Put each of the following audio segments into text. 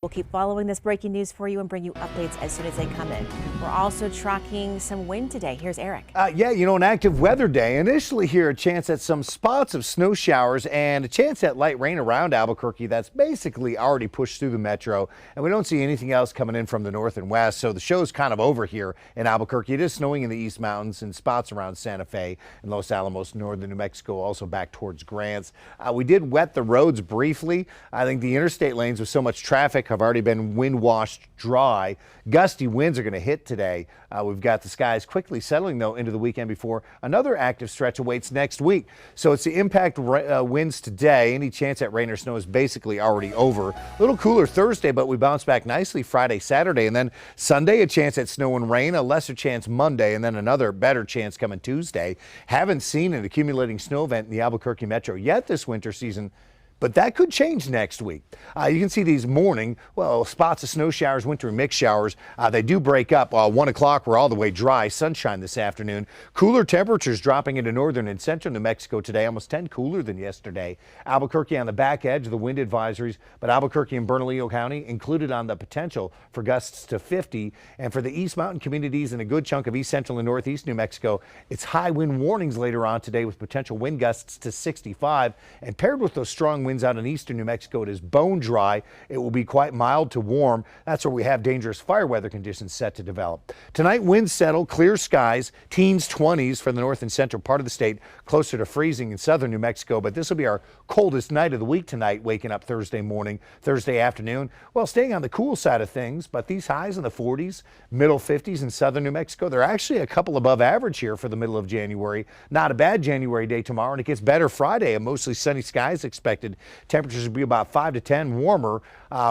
We'll keep following this breaking news for you and bring you updates as soon as they come in. We're also tracking some wind today. Here's Eric. Yeah, an active weather day. Initially here, a chance at some spots of snow showers and a chance at light rain around Albuquerque. That's basically already pushed through the metro, and we don't see anything else coming in from the north and west. So the show's kind of over here in Albuquerque. It is snowing in the East Mountains and spots around Santa Fe and Los Alamos, northern New Mexico, also back towards Grants. We did wet the roads briefly. I think the interstate lanes with so much traffic have already been wind washed dry. Gusty winds are going to hit today. We've got the skies quickly settling, though, into the weekend before another active stretch awaits next week. So it's the impact winds today. Any chance at rain or snow is basically already over. A little cooler Thursday, but we bounce back nicely Friday, Saturday, and then Sunday, a chance at snow and rain, a lesser chance Monday, and then another better chance coming Tuesday. Haven't seen an accumulating snow event in the Albuquerque metro yet this winter season, but that could change next week. You can see these morning, spots of snow showers, wintry mix showers. They do break up. 1 o'clock, we're all the way dry. Sunshine this afternoon. Cooler temperatures dropping into northern and central New Mexico today, almost 10 cooler than yesterday. Albuquerque on the back edge of the wind advisories, but Albuquerque and Bernalillo County included on the potential for gusts to 50. And for the East Mountain communities and a good chunk of east central and northeast New Mexico, it's high wind warnings later on today with potential wind gusts to 65. And paired with those strong winds out in eastern New Mexico, it is bone dry. It will be quite mild to warm. That's where we have dangerous fire weather conditions set to develop. Tonight, winds settle, clear skies, teens 20s for the north and central part of the state, closer to freezing in southern New Mexico. But this will be our coldest night of the week tonight, waking up Thursday morning, Thursday afternoon. Well, staying on the cool side of things, but these highs in the 40s, middle 50s in southern New Mexico, they're actually a couple above average here for the middle of January. Not a bad January day tomorrow, and it gets better Friday. A mostly sunny skies expected. Temperatures will be about 5 to 10 warmer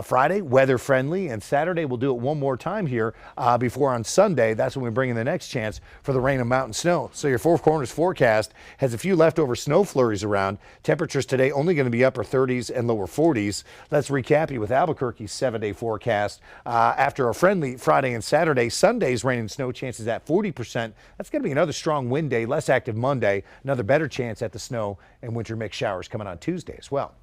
Friday, weather friendly, and Saturday we'll do it one more time here before on Sunday. That's when we bring in the next chance for the rain and mountain snow. So your Four Corners forecast has a few leftover snow flurries around. Temperatures today only going to be upper 30s and lower 40s. Let's recap you with Albuquerque's 7-day forecast. After a friendly Friday and Saturday, Sunday's rain and snow chances at 40%. That's going to be another strong wind day, less active Monday. Another better chance at the snow and winter mix showers coming on Tuesday as well.